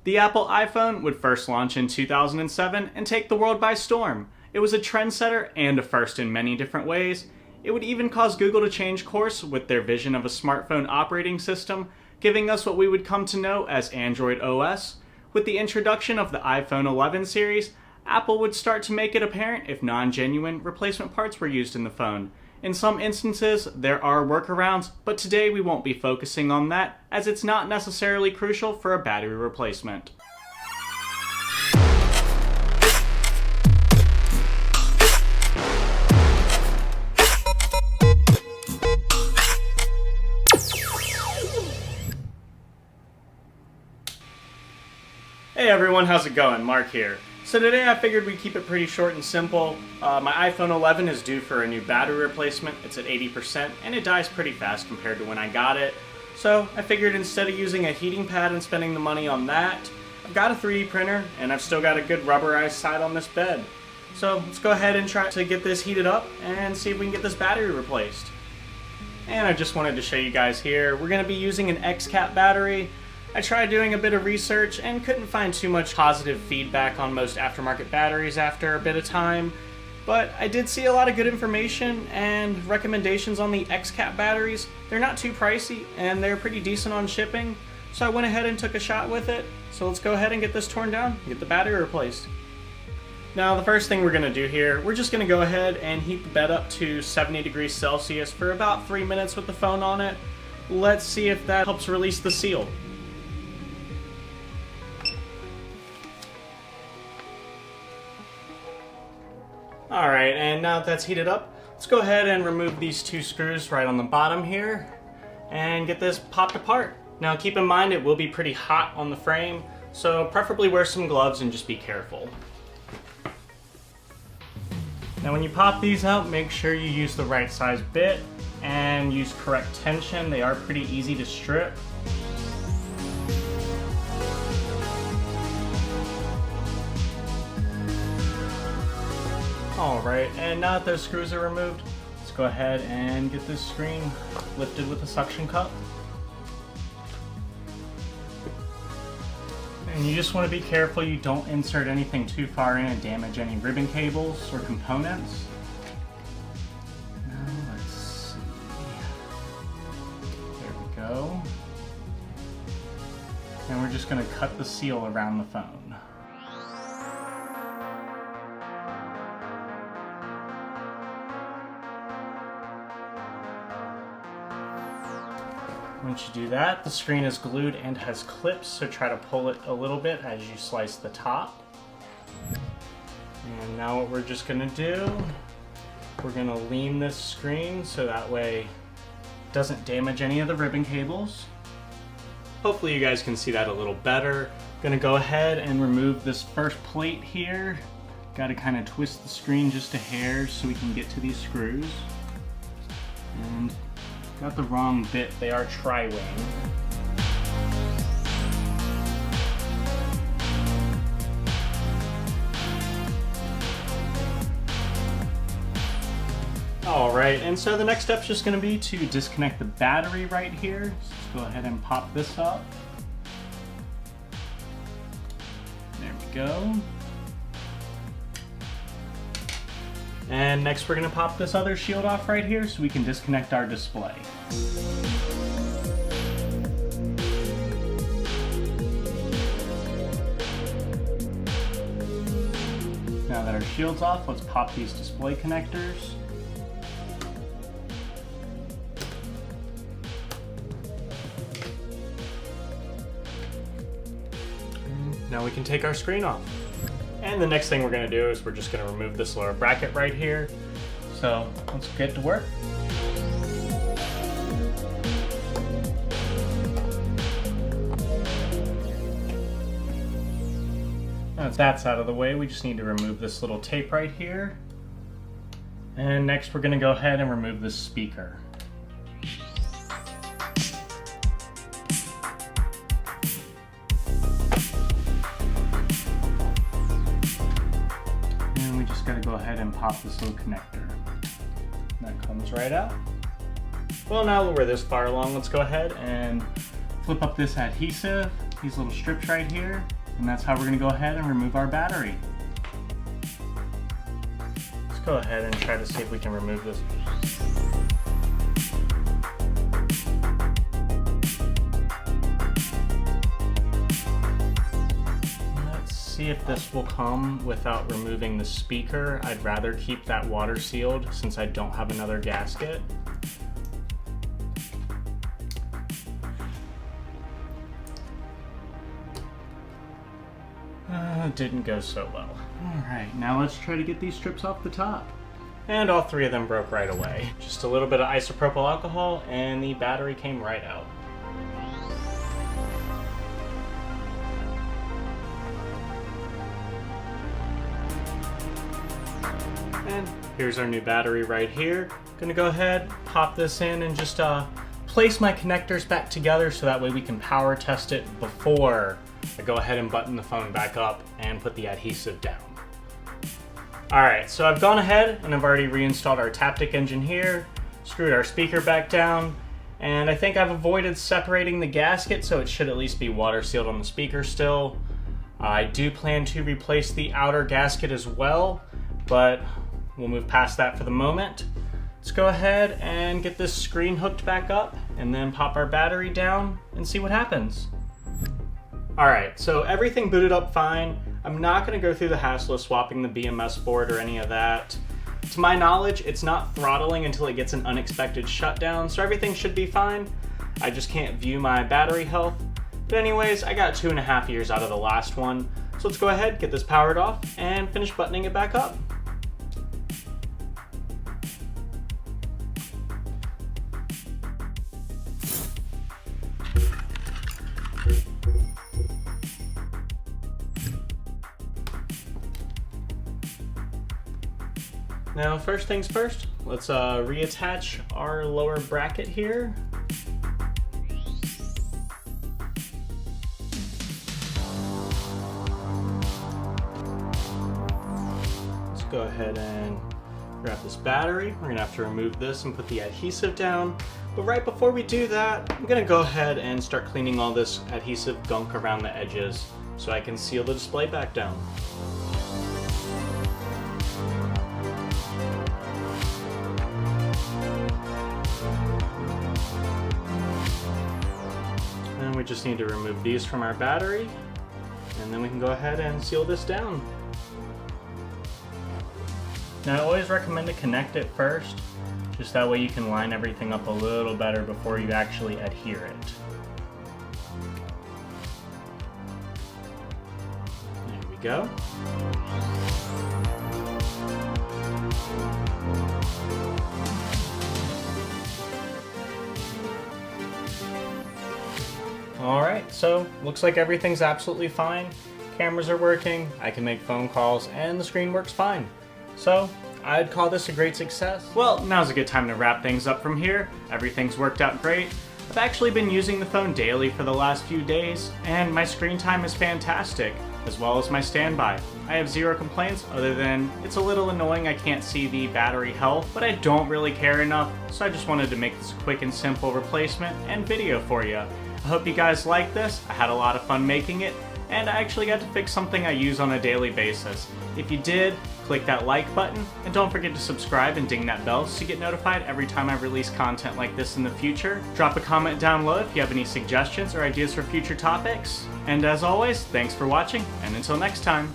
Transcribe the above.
The Apple iPhone would first launch in 2007 and take the world by storm. It was a trendsetter and a first in many different ways. It would even cause Google to change course with their vision of a smartphone operating system, giving us what we would come to know as Android OS. With the introduction of the iPhone 11 series, Apple would start to make it apparent if non-genuine replacement parts were used in the phone. In some instances, there are workarounds, but today we won't be focusing on that, as it's not necessarily crucial for a battery replacement. Hey everyone, how's it going? Mark here. So today I figured we'd keep it pretty short and simple. My iPhone 11 is due for a new battery replacement. It's at 80% and it dies pretty fast compared to when I got it. So I figured instead of using a heating pad and spending the money on that, I've got a 3D printer and I've still got a good rubberized side on this bed. So let's go ahead and try to get this heated up and see if we can get this battery replaced. And I just wanted to show you guys here, we're going to be using an XCAP battery. I tried doing a bit of research and couldn't find too much positive feedback on most aftermarket batteries after a bit of time, but I did see a lot of good information and recommendations on the XCAP batteries. They're not too pricey and they're pretty decent on shipping, so I went ahead and took a shot with it. So let's go ahead and get this torn down and get the battery replaced. Now the first thing we're going to do here, we're just going to go ahead and heat the bed up to 70 degrees Celsius for about 3 minutes with the phone on it. Let's see if that helps release the seal. Alright, and now that that's heated up, let's go ahead and remove these two screws right on the bottom here and get this popped apart. Now keep in mind it will be pretty hot on the frame, so preferably wear some gloves and just be careful. Now when you pop these out, make sure you use the right size bit and use correct tension. They are pretty easy to strip. Alright, and now that those screws are removed, let's go ahead and get this screen lifted with a suction cup. And you just want to be careful you don't insert anything too far in and damage any ribbon cables or components. Now let's see. There we go. And we're just going to cut the seal around the phone. Once you do that, the screen is glued and has clips, so try to pull it a little bit as you slice the top. And now what we're just going to do, we're going to lean this screen so that way it doesn't damage any of the ribbon cables. Hopefully you guys can see that a little better. I'm going to go ahead and remove this first plate here. Got to kind of twist the screen just a hair so we can get to these screws. And got the wrong bit, they are tri-wing. Alright, and so the next step is just going to be to disconnect the battery right here. So let's go ahead and pop this up. There we go. And next we're going to pop this other shield off right here so we can disconnect our display. Now that our shield's off, let's pop these display connectors. Now we can take our screen off. And the next thing we're going to do is we're just going to remove this lower bracket right here. So let's get to work. Now that's out of the way, we just need to remove this little tape right here. And next we're going to go ahead and remove this speaker. Gotta go ahead and pop this little connector. That comes right out. Well, now that we're this far along, let's go ahead and flip up this adhesive, these little strips right here, And that's how we're going to go ahead and remove our battery. Let's go ahead and try to see if we can remove this. Let's see if this will come without removing the speaker. I'd rather keep that water sealed since I don't have another gasket. Didn't go so well. Alright, now let's try to get these strips off the top. And all three of them broke right away. Just a little bit of isopropyl alcohol and the battery came right out. And here's our new battery right here. Gonna go ahead, pop this in and just place my connectors back together so that way we can power test it before I go ahead and button the phone back up and put the adhesive down. Alright, so I've gone ahead and I've already reinstalled our Taptic engine here, screwed our speaker back down, and I think I've avoided separating the gasket, so it should at least be water sealed on the speaker still. I do plan to replace the outer gasket as well, but we'll move past that for the moment. Let's go ahead and get this screen hooked back up and then pop our battery down and see what happens. Alright, so everything booted up fine. I'm not going to go through the hassle of swapping the BMS board or any of that. To my knowledge, it's not throttling until it gets an unexpected shutdown, so everything should be fine. I just can't view my battery health. But anyways, I got 2.5 years out of the last one, so let's go ahead, get this powered off, and finish buttoning it back up. Now, first things first, let's reattach our lower bracket here. Let's go ahead and grab this battery. We're gonna have to remove this and put the adhesive down. But right before we do that, I'm gonna go ahead and start cleaning all this adhesive gunk around the edges so I can seal the display back down. And we just need to remove these from our battery, and then we can go ahead and seal this down. Now, I always recommend to connect it first, just that way you can line everything up a little better before you actually adhere it. There we go. Alright, so looks like everything's absolutely fine. Cameras are working, I can make phone calls, and the screen works fine. So, I'd call this a great success. Well, now's a good time to wrap things up from here. Everything's worked out great. I've actually been using the phone daily for the last few days, and my screen time is fantastic, as well as my standby. I have zero complaints other than it's a little annoying I can't see the battery health, but I don't really care enough, so I just wanted to make this a quick and simple replacement and video for you. I hope you guys like this. I had a lot of fun making it, and I actually got to fix something I use on a daily basis. If you did, click that like button, and don't forget to subscribe and ding that bell so you get notified every time I release content like this in the future. Drop a comment down below if you have any suggestions or ideas for future topics. And as always, thanks for watching, and until next time.